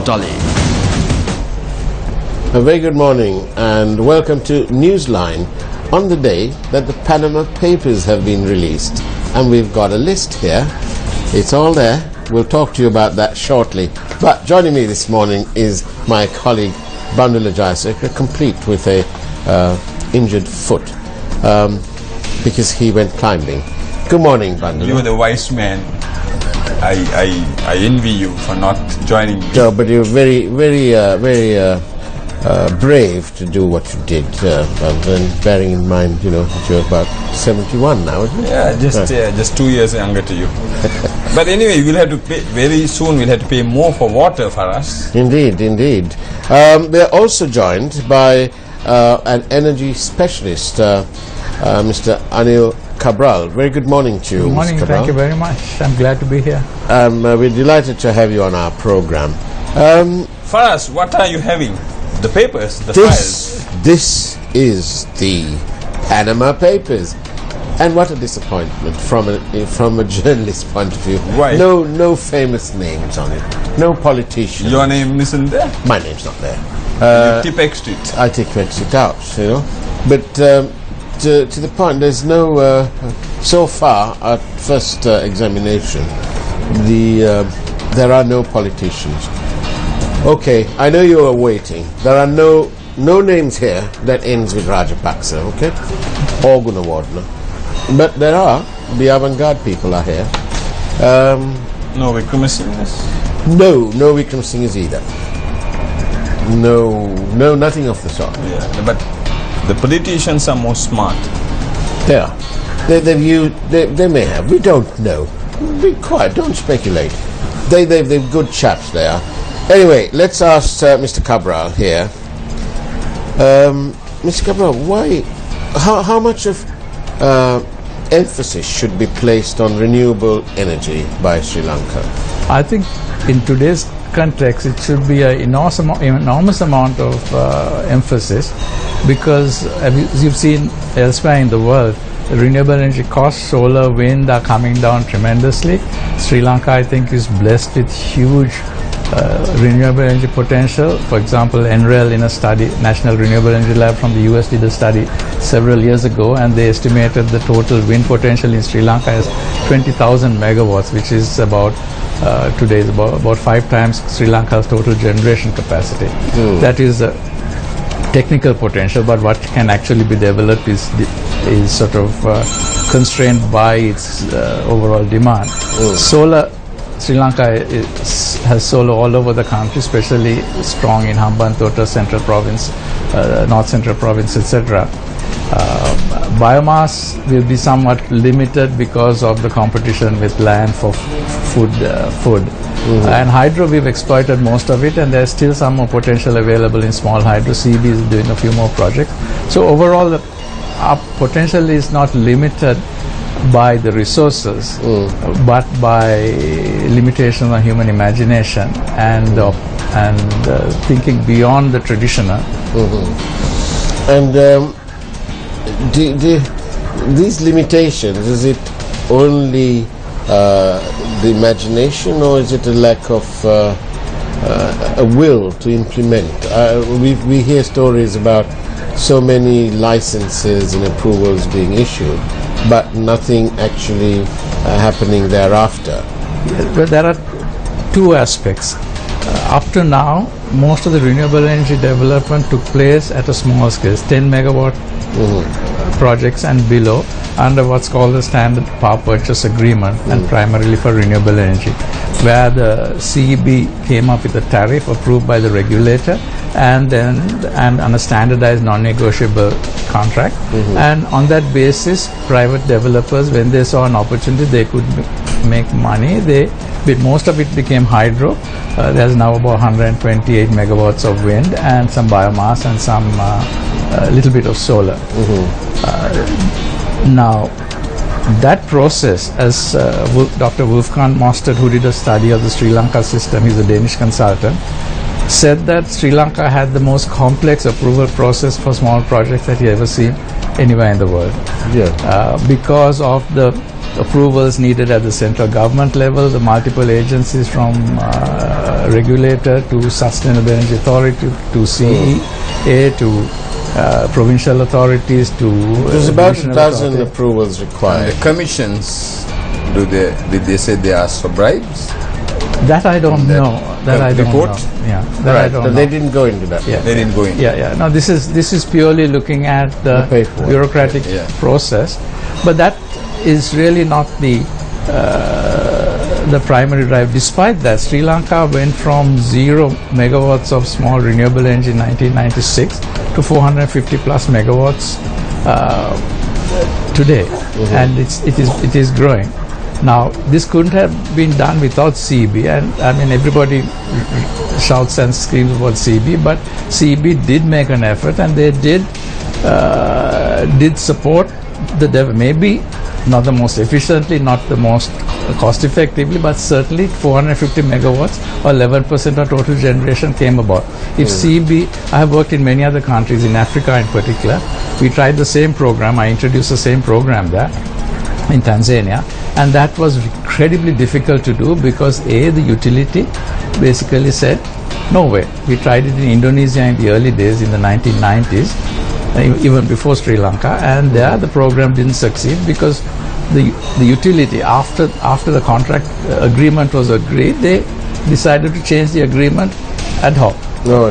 Dolly. A very good morning and welcome to Newsline on the day that the Panama Papers have been released. And we've got a list here. It's all there. We'll talk to you about that shortly. But joining me this morning is my colleague Bandula Jayaseka, complete with a injured foot because he went climbing. Good morning, Bandula. You're the wise man. I envy you for not joining me. No, but you're very brave to do what you did, and bearing in mind, that you're about 71 now, isn't it? Yeah, just 2 years younger to you. But anyway, we'll have to pay, very soon we'll have to pay more for water for us. Indeed. We're also joined by an energy specialist, Mr. Anil Cabral. Very good morning to you, Good morning, Mr. Cabral. thank you very much. I'm glad to be here. We're delighted to have you on our program. Faraz, what are you having? The papers, the files. This is the Panama Papers. And what a disappointment from a journalist's point of view. Why? No famous names on it. No politician. Your name isn't there? My name's not there. You Tipex it. I take it out, But to the point, there's no. So far, at first examination, there are no politicians. Okay, I know you are waiting. There are no names here that ends with Rajapaksa, okay, or Gunawardena. But there are. The avant-garde people are here. No Vikramasinghes? No Vikram Singhs either. No, nothing of the sort. Yeah, but the politicians are more smart. They are. They may have. We don't know. Be quiet. Don't speculate. They're good chaps. They are. Anyway, let's ask Mr. Cabral here. Mr. Cabral, how much of emphasis should be placed on renewable energy by Sri Lanka? I think in today's context, it should be an enormous amount of emphasis because, as you've seen elsewhere in the world, renewable energy costs, solar, wind are coming down tremendously. Sri Lanka, I think, is blessed with huge renewable energy potential. For example, NREL in a study, National Renewable Energy Lab from the US did a study several years ago, and they estimated the total wind potential in Sri Lanka as 20,000 megawatts, which is about today is about 5 times Sri Lanka's total generation capacity. That is technical potential, but what can actually be developed is sort of constrained by its overall demand. Solar, Sri Lanka has solar all over the country, especially strong in Hambantota, Central Province, North Central Province, etc. Biomass will be somewhat limited because of the competition with land for food. And hydro, we've exploited most of it, and there's still some more potential available in small hydro. CB is doing a few more projects. So overall, our potential is not limited by the resources, but by limitations on human imagination and thinking beyond the traditional. And these limitations, is it only the imagination, or is it a lack of a will to implement? We hear stories about so many licenses and approvals being issued, but nothing actually happening thereafter. But there are two aspects. Up to now, most of the renewable energy development took place at a small scale, 10 megawatt projects and below, under what's called the Standard Power Purchase Agreement, and primarily for renewable energy, where the CEB came up with a tariff approved by the regulator and on a standardized non-negotiable contract. And on that basis, private developers, when they saw an opportunity, they could make money. But most of it became hydro. There's now about 128 megawatts of wind and some biomass and some little bit of solar. Now, that process, as Dr. Wolfgang Mostert, who did a study of the Sri Lanka system, he's a Danish consultant, said that Sri Lanka had the most complex approval process for small projects that he ever seen anywhere in the world. Because of the approvals needed at the central government level, the multiple agencies from regulator to Sustainable Energy Authority to CEA to provincial authorities to There's about a divisional dozen authority. approvals required. The commissions, did they say they ask for bribes? That I don't That know. That I don't report? know. Yeah, that I Right, don't but know. they didn't go into that. Yeah. They didn't go in. Yeah. No, this is purely looking at the paperwork. bureaucratic Yeah. process, but that is really not the primary drive. Despite that, Sri Lanka went from 0 megawatts of small renewable energy in 1996 to 450 plus megawatts today, and it is growing. Now, this couldn't have been done without CEB, and I mean everybody shouts and screams about CEB, but CEB did make an effort, and they did support the maybe not the most efficiently, not the most cost effectively, but certainly 450 megawatts or 11% of total generation came about. If CEB, I have worked in many other countries, in Africa in particular, we tried the same program, I introduced the same program there in Tanzania, and that was incredibly difficult to do because the utility basically said, no way. We tried it in Indonesia in the early days in the 1990s, even before Sri Lanka, and there the program didn't succeed because the utility, after the contract agreement was agreed, they decided to change the agreement ad hoc,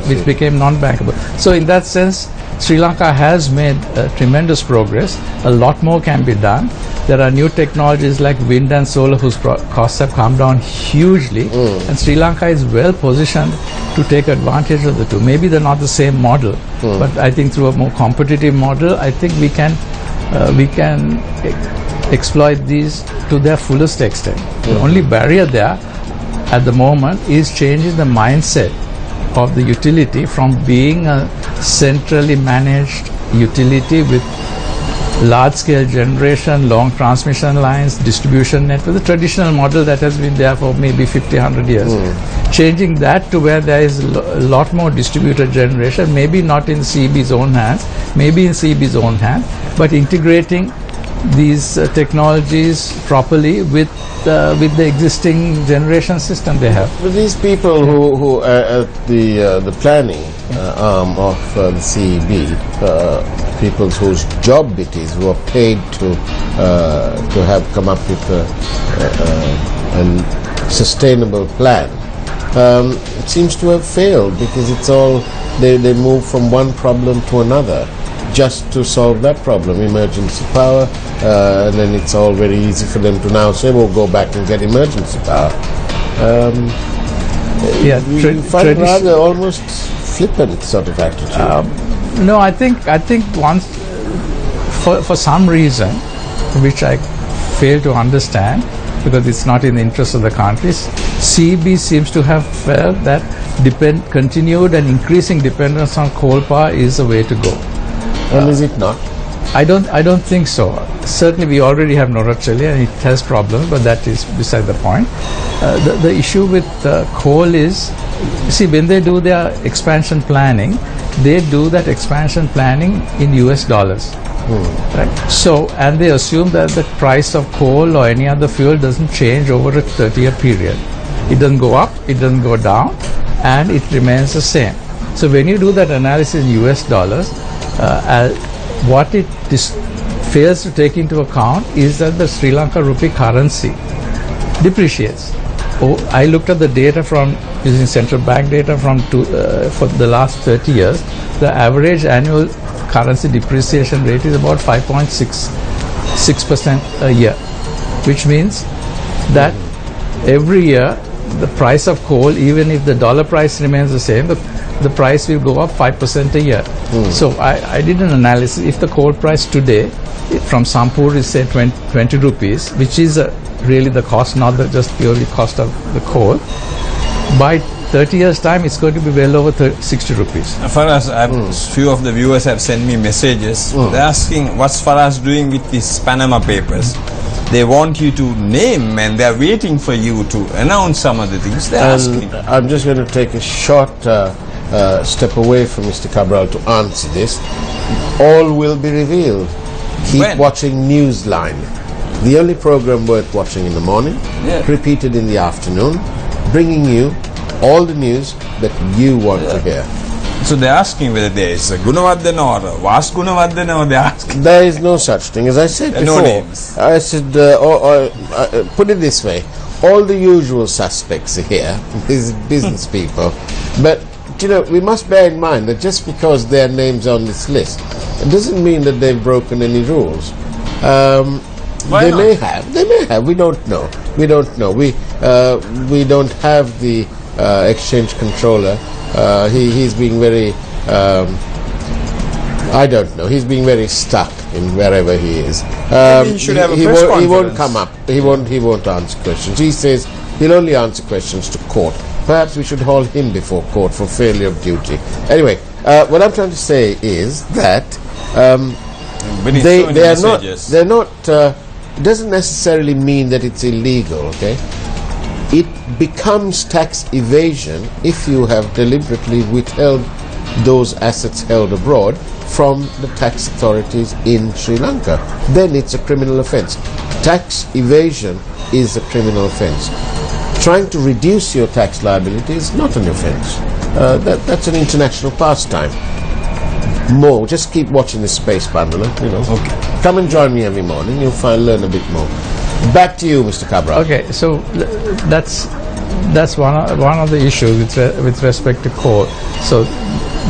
which became non-bankable. So in that sense, Sri Lanka has made tremendous progress. A lot more can be done. There are new technologies like wind and solar whose costs have come down hugely, and Sri Lanka is well positioned to take advantage of the two. Maybe they're not the same model, but I think through a more competitive model, I think we can exploit these to their fullest extent. The only barrier there at the moment is changing the mindset of the utility from being a centrally managed utility with large-scale generation, long transmission lines, distribution network, the traditional model that has been there for maybe 50, 100 years. Changing that to where there is a lot more distributed generation, maybe not in CEB's own hands, maybe in CEB's own hands, but integrating these technologies properly with the existing generation system they have. But these people who are at the planning arm of the CEB, people whose job it is, who are paid to have come up with a sustainable plan, it seems to have failed because it's all they move from one problem to another just to solve that problem, emergency power, and then it's all very easy for them to now say, we'll go back and get emergency power. You find rather almost flippant sort of attitude. No, I think once, for some reason, which I fail to understand, because it's not in the interest of the countries, CEB seems to have felt that continued and increasing dependence on coal power is the way to go. And is it not? I don't think so. Certainly we already have Norachelli and it has problems, but that is beside the point. The issue with coal is, see, when they do their expansion planning, they do that expansion planning in US dollars. Right? So, and they assume that the price of coal or any other fuel doesn't change over a 30-year period. It doesn't go up, it doesn't go down, and it remains the same. So when you do that analysis in US dollars, what it fails to take into account is that the Sri Lanka rupee currency depreciates. I looked at the data from using central bank data from for the last 30 years. The average annual currency depreciation rate is about 5.6% a year, which means that every year the price of coal, even if the dollar price remains the same, the price will go up 5% a year. So I did an analysis. If the coal price today from Sampur is say 20 rupees, which is really the cost, not just purely cost of the coal, by 30 years time it's going to be well over 60 rupees. Faraz, few of the viewers have sent me messages. They're asking, what's Faraz doing with these Panama Papers? They want you to name and they're waiting for you to announce some of the things they're asking. I'm just going to take a short step away from Mr. Cabral to answer this. All will be revealed. Keep watching Newsline, the only program worth watching in the morning, repeated in the afternoon, bringing you all the news that you want to hear. So they're asking whether there is a Gunavardhana or a Vas Gunavardhana, or they're asking. There is no such thing. As I said before, No names. I said, put it this way, all the usual suspects are here, these business people. But, we must bear in mind that just because their names on this list, it doesn't mean that they've broken any rules. They may have, we don't know. We don't have the exchange controller. He's being very, I don't know, he's being very stuck in wherever he is. He should have a press he won't conference. come up. He won't answer questions. He says he'll only answer questions to court. Perhaps we should hold him before court for failure of duty. Anyway, what I'm trying to say is that they're not. It doesn't necessarily mean that it's illegal. Okay, it becomes tax evasion if you have deliberately withheld those assets held abroad from the tax authorities in Sri Lanka. Then it's a criminal offence. Tax evasion is a criminal offence. Trying to reduce your tax liability is not an offence. That's an international pastime. More, just keep watching this Space Bundler, Okay. Come and join me every morning, you'll learn a bit more. Back to you, Mr. Cabral. Okay, so that's one of the issues with respect to coal. So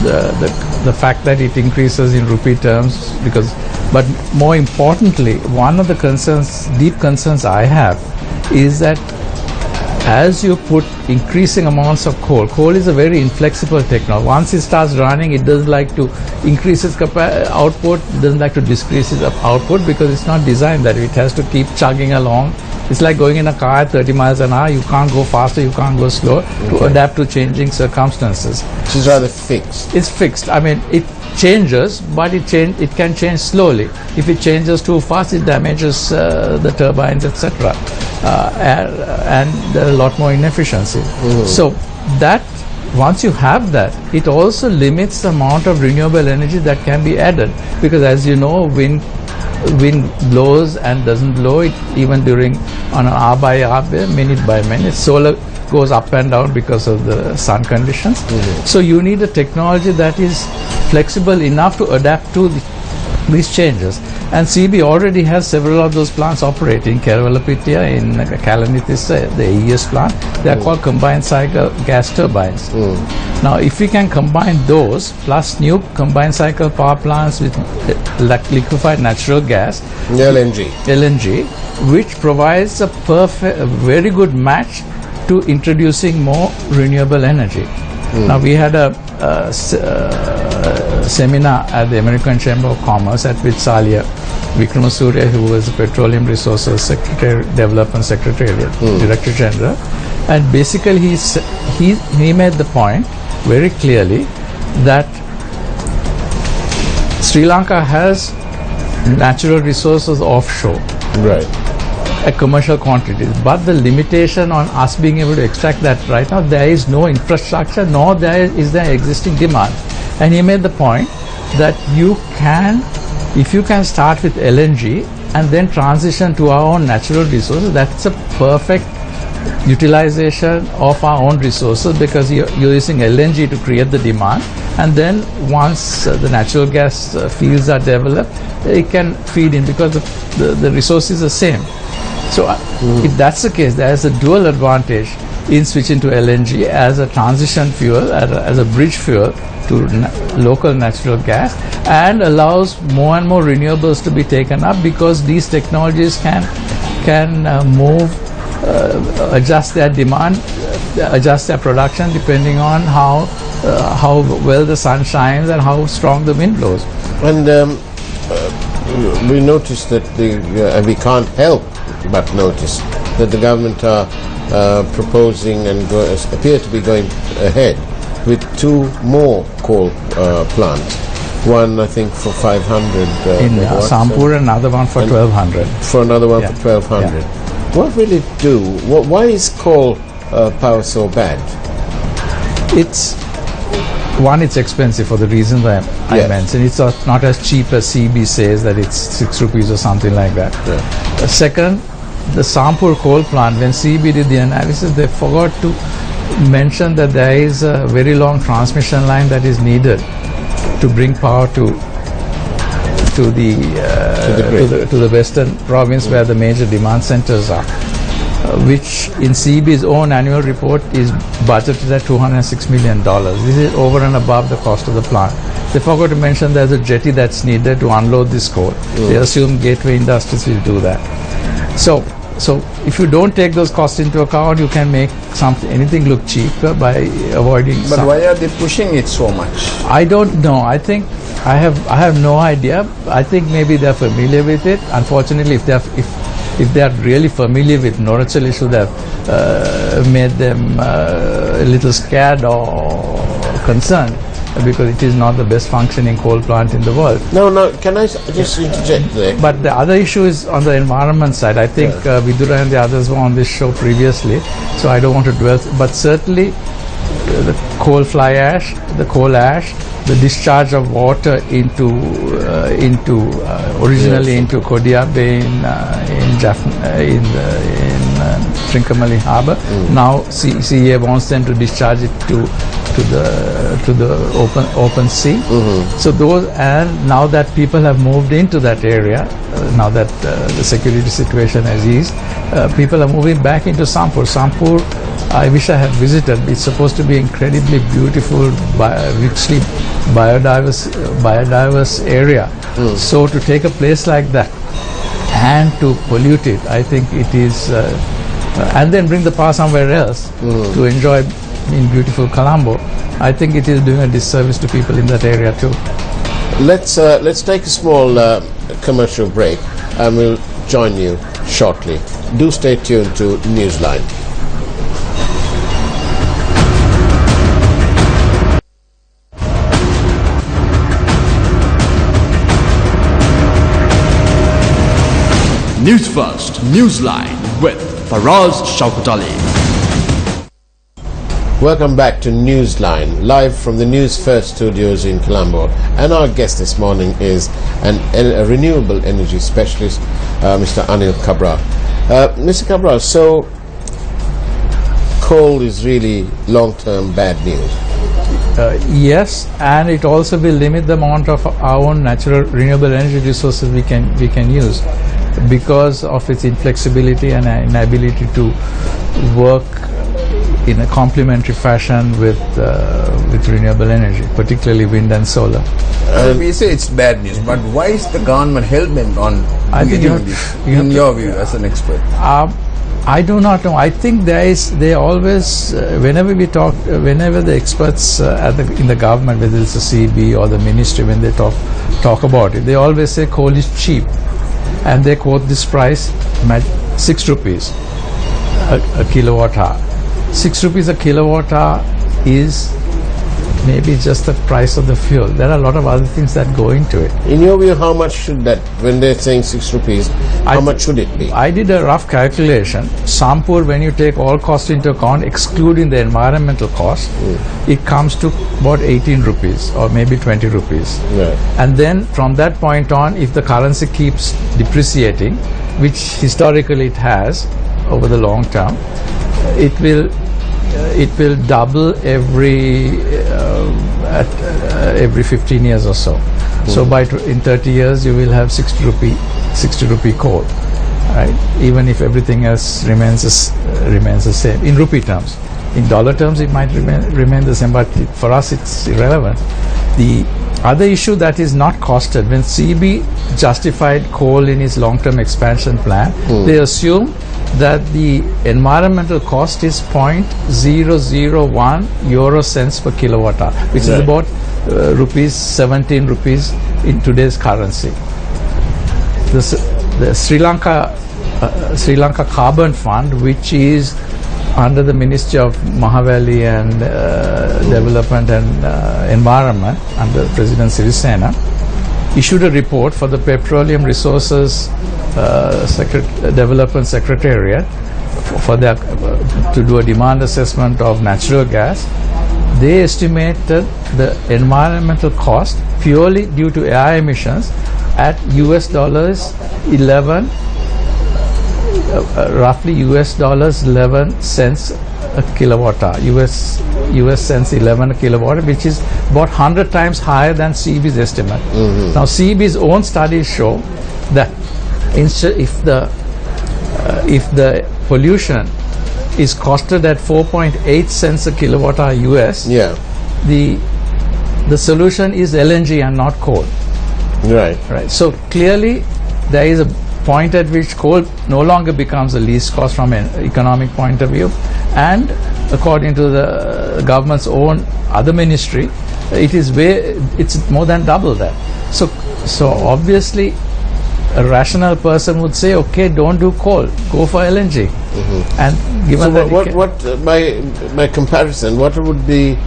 the fact that it increases in rupee terms, but more importantly, one of the deep concerns I have is that as you put increasing amounts of coal is a very inflexible technology. Once it starts running, it doesn't like to increase its output, it doesn't like to decrease its output, because it's not designed that way. It has to keep chugging along. It's like going in a car at 30 miles an hour. You can't go faster, you can't go slower, to adapt to changing circumstances. It's rather fixed. It's fixed. I mean, it changes, but it can change slowly. If it changes too fast, it damages the turbines, etc. And there are a lot more inefficiency. So that once you have that, it also limits the amount of renewable energy that can be added, because as you know, wind blows and doesn't blow, it even on an hour by hour, minute by minute. Solar goes up and down because of the sun conditions. So you need a technology that is flexible enough to adapt to these changes. And CB already has several of those plants operating. Keravalapitia in Kalanithissa, the AES plant, they are called combined cycle gas turbines. Now, if we can combine those plus new combined cycle power plants with liquefied natural gas, LNG, which provides a very good match to introducing more renewable energy. Now, we had a seminar at the American Chamber of Commerce at which Salia Vikramasuriya, who was the Petroleum Resources Development Secretariat Director General, and basically he made the point very clearly that Sri Lanka has natural resources offshore. Right. A commercial quantities, but the limitation on us being able to extract that right now, there is no infrastructure, nor is there existing demand. And he made the point that if you can start with LNG and then transition to our own natural resources, that's a perfect utilization of our own resources, because you're using LNG to create the demand, and then once the natural gas fields are developed, it can feed in, because the resource is the same. So if that's the case, there is a dual advantage in switching to LNG as a transition fuel, as a bridge fuel to local natural gas, and allows more and more renewables to be taken up, because these technologies can move, adjust their demand, adjust their production depending on how well the sun shines and how strong the wind blows. And we noticed that we can't help but notice that the government are proposing and appear to be going ahead with 2 more coal plants. One, I think, for 500 in Sampur, and another one for 1,200. For another one for 1,200. Yeah. What will it do? Why is coal power so bad? It's expensive for the reasons I mentioned. It's not as cheap as CB says, that it's 6 rupees or something like that. Second, the Sampur coal plant, when CB did the analysis, they forgot to mentioned that there is a very long transmission line that is needed to bring power to the western province where the major demand centers are, which in CEB's own annual report is budgeted at $206 million. This is over and above the cost of the plant. They forgot to mention there's a jetty that's needed to unload this coal. They assume Gateway Industries will do that. So if you don't take those costs into account, you can make anything look cheaper by avoiding. But why are they pushing it so much? I don't know. I think I have no idea. I think maybe they're familiar with it. Unfortunately, if they are really familiar with Norachal, should have made them a little scared or concerned, because it is not the best functioning coal plant in the world. No, can I just interject there? But the other issue is on the environment side. I think Vidura and the others were on this show previously, so I don't want to dwell. But certainly the coal fly ash, the coal ash, the discharge of water into originally into Kodia Bay in Trincomalee Harbour. Now CEA wants them to discharge it to the open sea. So those, and now that people have moved into that area, now that the security situation has eased, people are moving back into Sampur. Sampur, I wish I had visited. It's supposed to be incredibly beautiful, richly biodiverse area. So to take a place like that and to pollute it, I think it is, and then bring the power somewhere else to enjoy in beautiful Colombo, I think it is doing a disservice to people in that area too. Let's take a small commercial break, and we'll join you shortly. Do stay tuned to Newsline. Newsfirst, Newsline with Faraz Shaukat Ali. Welcome back to Newsline, live from the Newsfirst studios in Colombo. And our guest this morning is a renewable energy specialist, Mr. Anil Cabral. Mr. Cabral, so coal is really long-term bad news. Yes, and it also will limit the amount of our own natural renewable energy resources we can use, because of its inflexibility and inability to work in a complementary fashion with renewable energy, particularly wind and solar. We say it's bad news, but why is the government hell-bent on doing this, in your view, as an expert? I do not know. I think they always, whenever the experts in the government, whether it's the CB or the ministry, when they talk about it, they always say coal is cheap, and they quote this price, 6 rupees a kilowatt hour. 6 rupees a kilowatt hour is maybe just the price of the fuel. There are a lot of other things that go into it. In your view, how much should that, when they're saying 6 rupees, how much should it be? I did a rough calculation. Sampur, when you take all costs into account, excluding the environmental cost, it comes to about 18 rupees or maybe 20 rupees. Right. And then from that point on, if the currency keeps depreciating, which historically it has over the long term, it will double every 15 years or so. So in 30 years you will have 60 rupee coal, right? Even if everything else remains the same in rupee terms. In dollar terms it might remain the same, but for us it's irrelevant. The other issue that is not costed, when CB justified coal in its long-term expansion plan, they assume that the environmental cost is 0.001 euro cents per kilowatt hour, which is about 17 rupees in today's currency. The Sri Lanka Carbon Fund, which is under the Ministry of Mahavali and Development and Environment under President Sirisena, issued a report for the Petroleum Resources Development Secretariat to do a demand assessment of natural gas. They estimated the environmental cost purely due to air emissions at roughly US$11 cents a kilowatt hour. US cents 11 a kilowatt, which is about 100 times higher than CB's estimate. Now CB's own studies show that if the pollution is costed at 4.8 cents a kilowatt hour US, the solution is LNG and not coal. Right. So clearly there is a point at which coal no longer becomes the least cost from an economic point of view, and according to the government's own other ministry, it's more than double that. So obviously a rational person would say, okay, don't do coal, go for LNG. And given by comparison, what would the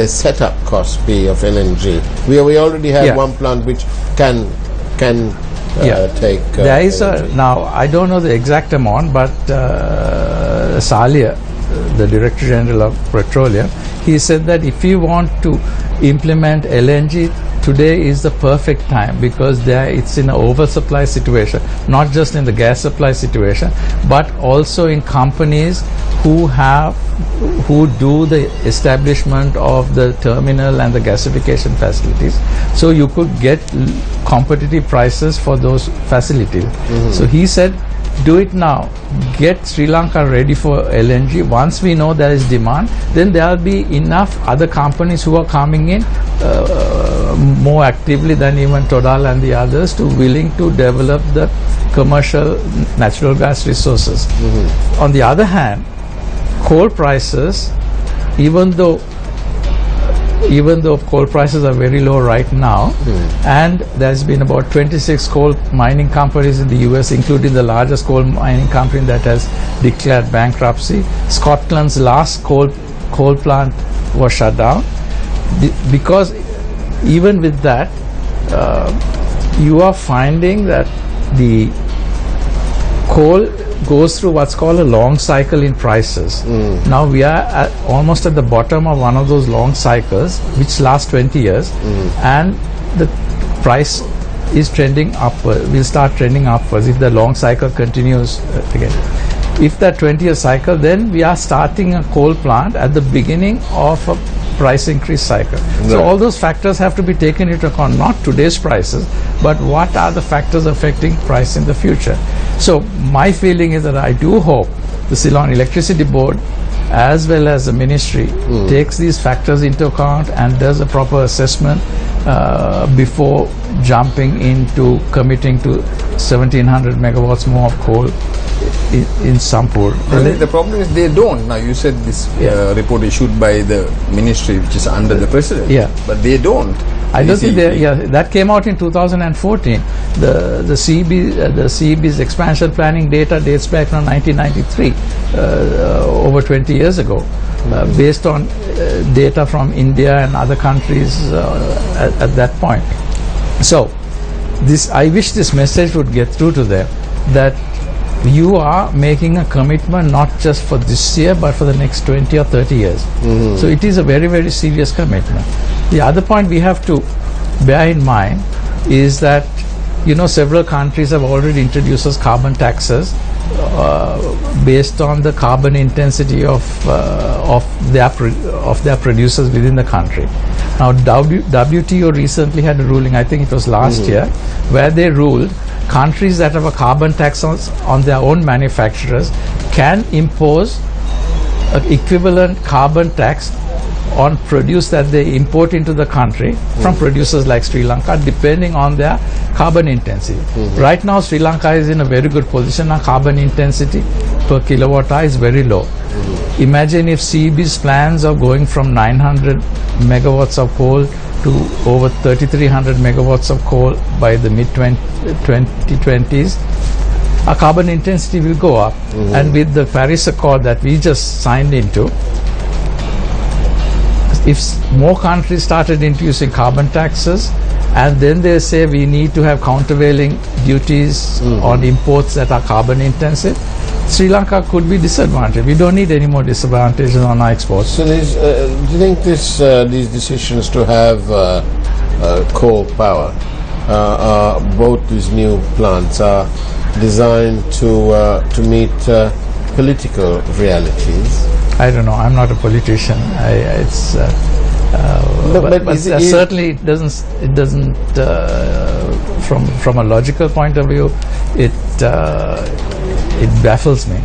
setup cost be of LNG? We already have one plant which can take. There is now I don't know the exact amount, but Salia, the Director General of Petroleum, he said that if you want to implement LNG, today is the perfect time, because it's in an oversupply situation, not just in the gas supply situation, but also in companies who do the establishment of the terminal and the gasification facilities. So you could get competitive prices for those facilities. So he said, do it now, get Sri Lanka ready for LNG. Once we know there is demand, then there will be enough other companies who are coming in more actively than even Total and the others, to willing to develop the commercial natural gas resources. On the other hand, coal prices, even though coal prices are very low right now, and there's been about 26 coal mining companies in the US, including the largest coal mining company that has declared bankruptcy. Scotland's last coal plant was shut down, because even with that, you are finding that the coal goes through what's called a long cycle in prices. Now we are almost at the bottom of one of those long cycles, which lasts 20 years, and the price is trending upward. Will start trending upwards if the long cycle continues again. If that 20-year cycle, then we are starting a coal plant at the beginning of a price increase cycle. So all those factors have to be taken into account, not today's prices, but what are the factors affecting price in the future. So my feeling is that I do hope the Ceylon Electricity Board, as well as the ministry, takes these factors into account and does a proper assessment before jumping into committing to 1700 megawatts more of coal in Sampur. The problem is they don't. Now you said this report issued by the ministry, which is under the president. But they don't. I don't think that came out in 2014. The CEB's expansion planning data dates back from 1993, over 20 years ago, based on data from India and other countries at that point. So I wish this message would get through to them, that you are making a commitment not just for this year but for the next 20 or 30 years. So it is a very, very serious commitment. The other point we have to bear in mind is that several countries have already introduced us carbon taxes based on the carbon intensity of their producers within the country. Now WTO recently had a ruling, I think it was last year, where they ruled countries that have a carbon tax on their own manufacturers can impose an equivalent carbon tax on produce that they import into the country from producers like Sri Lanka, depending on their carbon intensity. Right now Sri Lanka is in a very good position. Our carbon intensity per kilowatt hour is very low. Imagine if CEB's plans are going from 900 megawatts of coal to over 3,300 megawatts of coal by the mid-2020s. Our carbon intensity will go up. And with the Paris Accord that we just signed into, if more countries started introducing carbon taxes, and then they say we need to have countervailing duties on imports that are carbon intensive, Sri Lanka could be disadvantaged. We don't need any more disadvantages on our exports. So do you think these decisions to have coal power, both these new plants, are designed to meet political realities. I don't know. I'm not a politician. But certainly it doesn't. From a logical point of view, it baffles me.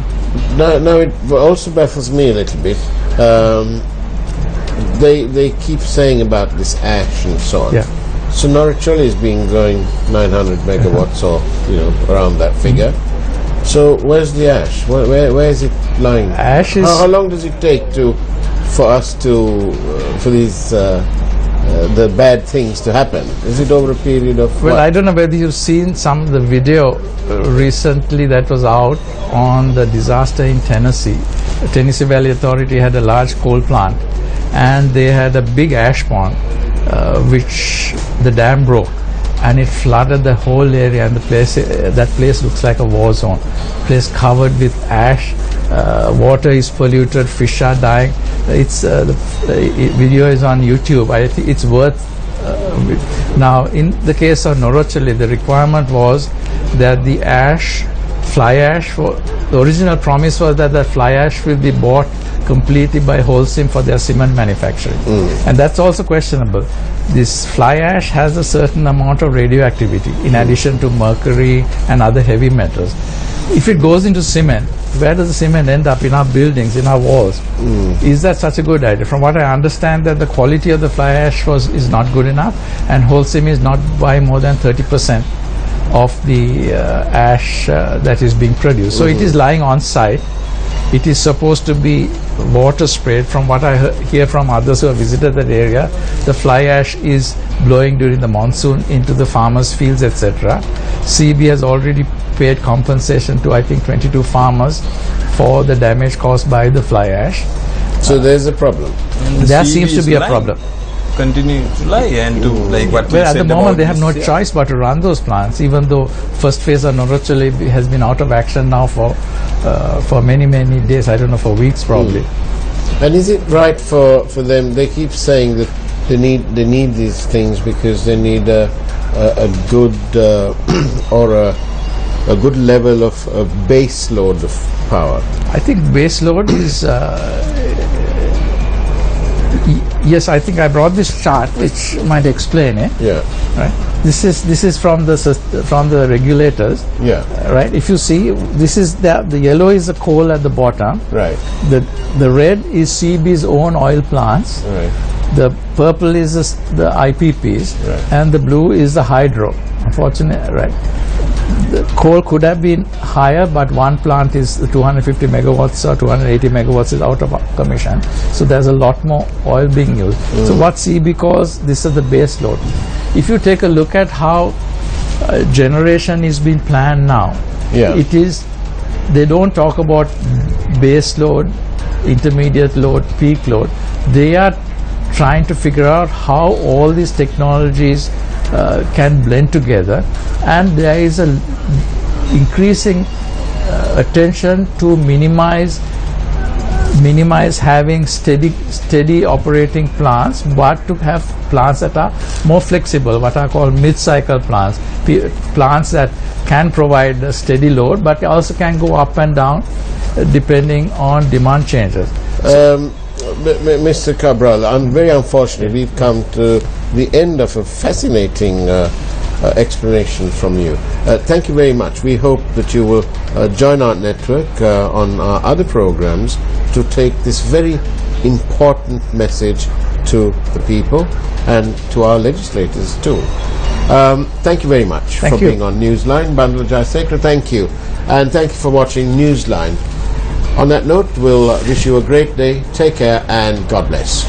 No, it also baffles me a little bit. They keep saying about this ash and so on. Yeah. So Norwich is being going 900 megawatts or around that figure. So where's the ash? Where is it lying? Ash is. How long does it take for these the bad things to happen? Is it over a period of? Well, what? I don't know whether you've seen some of the video recently that was out on the disaster in Tennessee. The Tennessee Valley Authority had a large coal plant, and they had a big ash pond, which the dam broke, and it flooded the whole area, and that place looks like a war zone. Place covered with ash. Water is polluted, fish are dying. The video is on YouTube. I think it's worth. Now, in the case of Norochali, the requirement was that the fly ash. The original promise was that the fly ash will be bought completely by Holcim for their cement manufacturing, and that's also questionable. This fly ash has a certain amount of radioactivity in addition to mercury and other heavy metals. If it goes into cement, where does the cement end up? In our buildings, in our walls? Is that such a good idea? From what I understand, that the quality of the fly ash is not good enough, and Holcim is not by more than 30% of the ash that is being produced. So it is lying on site. It is supposed to be water sprayed. From what I hear from others who have visited that area, the fly ash is blowing during the monsoon into the farmers' fields, etc. CB has already paid compensation to, I think, 22 farmers for the damage caused by the fly ash. So there's a problem. There seems to be a problem. Continue to lie and do like what we Well, at said the moment about they have this, no choice but to run those plants, even though first phase of Norochali has been out of action now for many days. I don't know, for weeks probably. And is it right for them? They keep saying that they need these things because they need a good or a good level of base load of power. I think base load is. Yes, I think I brought this chart which might explain it. Yeah. Right. This is from the regulators. Yeah. Right. If you see, this is the yellow is the coal at the bottom. Right. The red is CB's own oil plants. Right. The purple is the IPPs, Right. and the blue is the hydro. Unfortunately, right. The coal could have been higher, but one plant is 250 megawatts or 280 megawatts is out of commission. So there's a lot more oil being used. So what CB calls, this is the base load. If you take a look at how generation is being planned now, it is, they don't talk about base load, intermediate load, peak load. They are trying to figure out how all these technologies can blend together, and there is a increasing attention to minimize having steady operating plants, but to have plants that are more flexible, what are called mid-cycle plants, plants that can provide a steady load but also can go up and down depending on demand changes. Mr. Cabral, I'm very unfortunate we've come to the end of a fascinating explanation from you. Thank you very much. We hope that you will join our network on our other programs to take this very important message to the people and to our legislators too. Thank you very much for being on Newsline. Bandla Jayasekara, thank you. And thank you for watching Newsline. On that note, we'll wish you a great day. Take care and God bless.